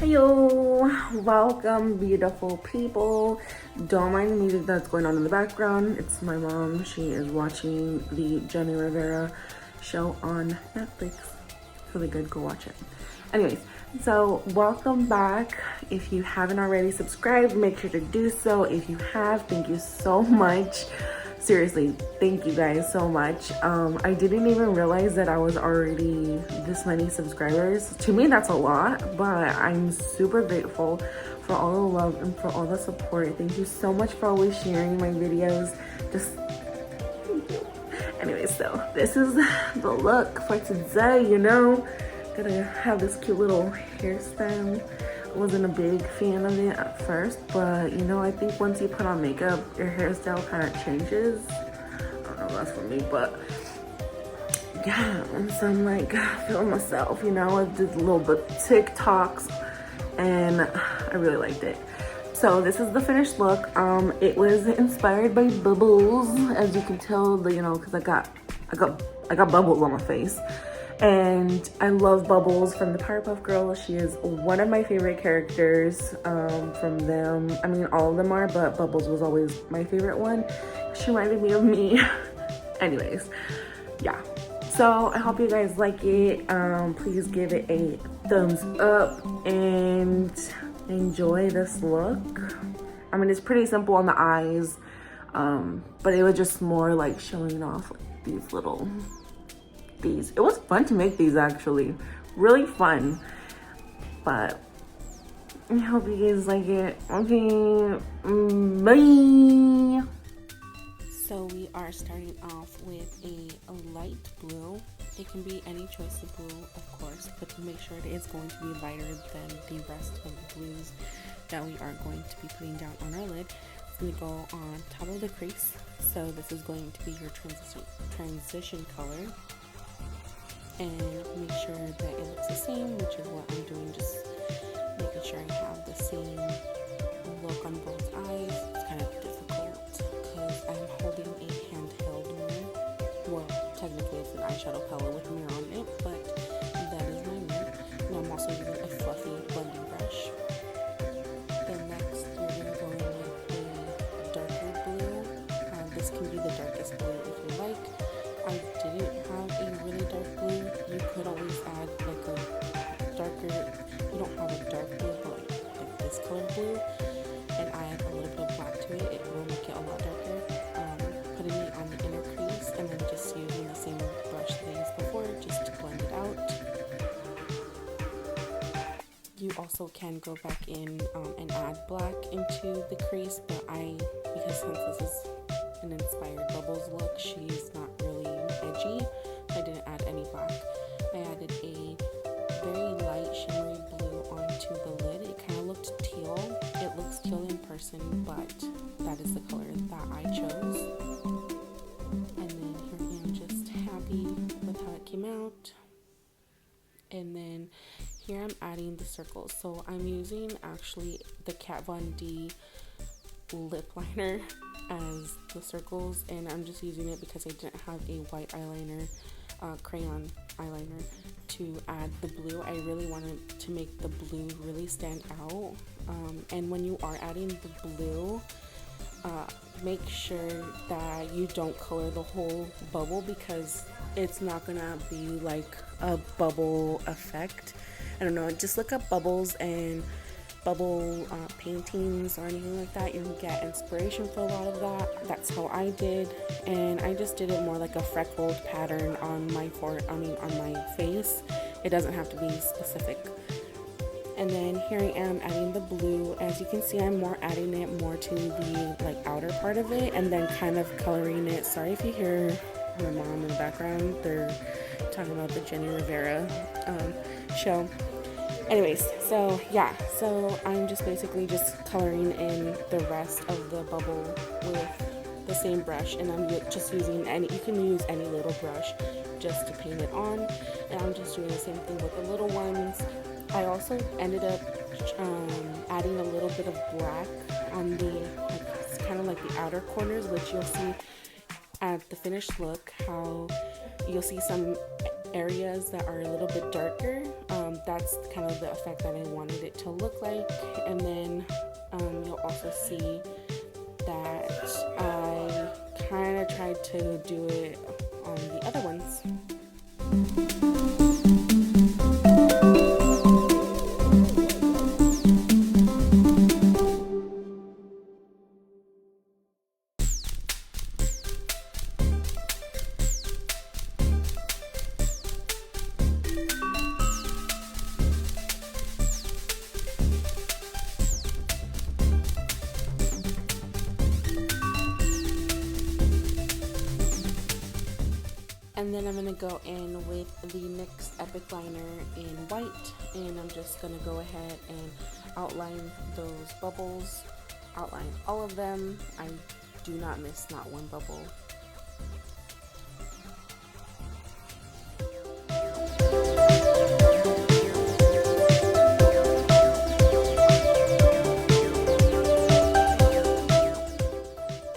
Heyooh! Welcome, beautiful people. Don't mind the music that's going on in the background. It's my mom. She is watching the Jenny Rivera show on Netflix. Really good. Go watch it. Anyways, so welcome back. If you haven't already subscribed, make sure to do so. If you have, thank you so much. Seriously, thank you guys so much. I didn't even realize that I was already this many subscribers. To me, that's a lot, but I'm super grateful for all the love and for all the support. Thank you so much for always sharing my videos. Just thank you. Anyway, so this is the look for today, you know. Gotta have this cute little hairstyle. Wasn't a big fan of it at first, but you know, I think once you put on makeup, your hairstyle kind of changes. I don't know, that's for me, but yeah. And so I'm like feeling myself, you know. I did a little bit of TikToks and I really liked it. So this is the finished look. It was inspired by bubbles, as you can tell, you know, because I got bubbles on my face. And I love Bubbles from the Powerpuff Girls. She is one of my favorite characters from them. I mean, all of them are, but Bubbles was always my favorite one. She reminded me of me. Anyways, yeah. So I hope you guys like it. Please give it a thumbs up and enjoy this look. I mean, it's pretty simple on the eyes, but it was just more like showing off like these little... It was fun to make these, actually really fun, but I hope you guys like it. Okay, bye. So we are starting off with a light blue. It can be any choice of blue, of course, but make sure it is going to be lighter than the rest of the blues that we are going to be putting down on our lid. It's going to go on top of the crease, so this is going to be your transition color. And make sure that it looks the same, which is what I'm doing, just making sure I have the same look on both eyes. It's kind of difficult because I'm holding a handheld mirror. Well, technically it's an eyeshadow palette with a mirror on it, but that is my mirror. And I'm also using a fluffy blending brush. Then next you're going to go in with a darker blue. This can be the darkest blue if you like. I didn't have a really dark blue. You could always add like a darker, you don't have a dark blue, but like this color blue, and add a little bit of black to it. It will make it a lot darker. Putting it on the inner crease and then just using the same brush that I used before just to blend it out. You also can go back in and add black into the crease, but because since this is an inspired Bubbles look, she's not really edgy, I didn't add any black. I added a very light shimmery blue onto the lid. It kind of looked teal. It looks teal in person, but that is the color that I chose. And then here I am, just happy with how it came out. And then here I'm adding the circles. So I'm using actually the Kat Von D lip liner as the circles, and I'm just using it because I didn't have a white eyeliner, crayon eyeliner to add the blue. I really wanted to make the blue really stand out, and when you are adding the blue, make sure that you don't color the whole bubble because it's not gonna be like a bubble effect. I don't know, just look up bubbles and bubble paintings or anything like that. You'll get inspiration for a lot of that. That's how I did, and I just did it more like a freckled pattern on my on my face. It doesn't have to be specific. And then here I am adding the blue. As you can see, I'm adding it more to the like outer part of it, and then kind of coloring it. Sorry if you hear my mom in the background. They're talking about the Jenny Rivera show. Anyways, so yeah, so I'm just basically just coloring in the rest of the bubble with the same brush, and I'm just using you can use any little brush just to paint it on, and I'm just doing the same thing with the little ones. I also ended up adding a little bit of black on the kind of like the outer corners, which you'll see at the finished look, how you'll see some areas that are a little bit darker. that's kind of the effect that I wanted it to look like. And then you'll also see that I kind of tried to do it on the other ones. And then I'm going to go in with the NYX Epic Liner in white, and I'm just going to go ahead and outline those bubbles, outline all of them. I do not miss not one bubble.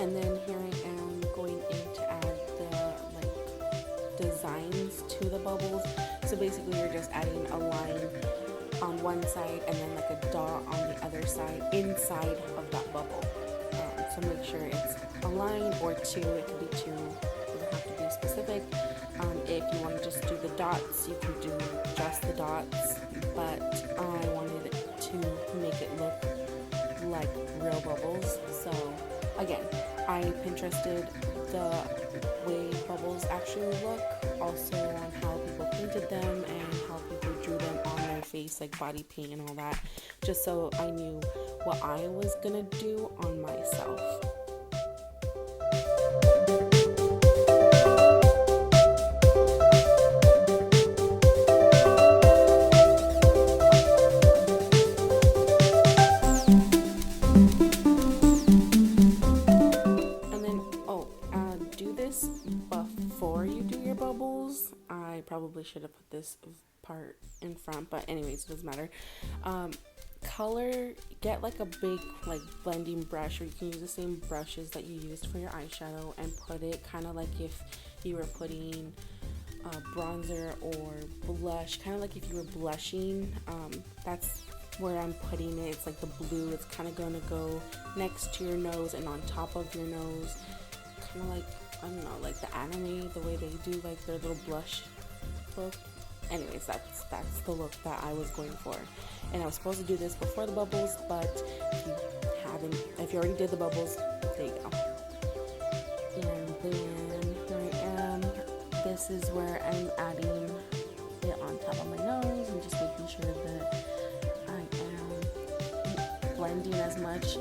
And then here I am going in to add the designs to the bubbles. So basically you're just adding a line on one side and then like a dot on the other side inside of that bubble. So make sure it's a line or two. It could be two. It doesn't have to be specific. If you want to just do the dots, you can do just the dots, but I wanted to make it look like real bubbles. So again, I Pinterested the way bubbles actually look, also on how people painted them and how people drew them on their face, like body paint and all that, just so I knew what I was gonna do on myself. Before you do your bubbles, I probably should have put this part in front, but anyways, it doesn't matter. Color, get like a big like blending brush, or you can use the same brushes that you used for your eyeshadow and put it kind of like if you were putting bronzer or blush, kind of like if you were blushing. That's where I'm putting it. It's like the blue, it's kind of going to go next to your nose and on top of your nose, kind of like, I don't know, like the anime, the way they do like their little blush look. Anyways, that's the look that I was going for, and I was supposed to do this before the bubbles, but if you already did the bubbles, there you go. And then here I am. This is where I'm adding it on top of my nose and just making sure that I am blending as much.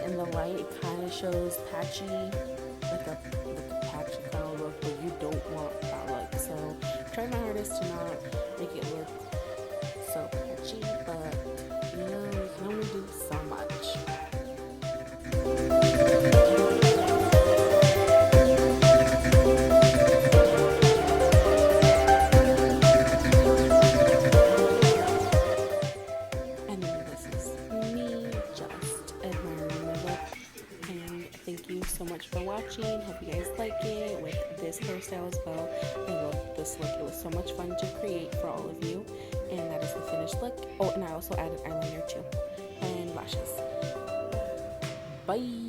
In the light, it kind of shows patchy, like a patchy kind of look, but you don't want that look. So try my hardest to not make it look so patchy, but you know, you can only do so much. And this is me just admiring my look, and thank you so much for watching. Hope you guys like it with this hairstyle as well. I love this look. It was so much fun to create for all of you, and that is the finished look. Oh, and I also added eyeliner too and lashes. Bye.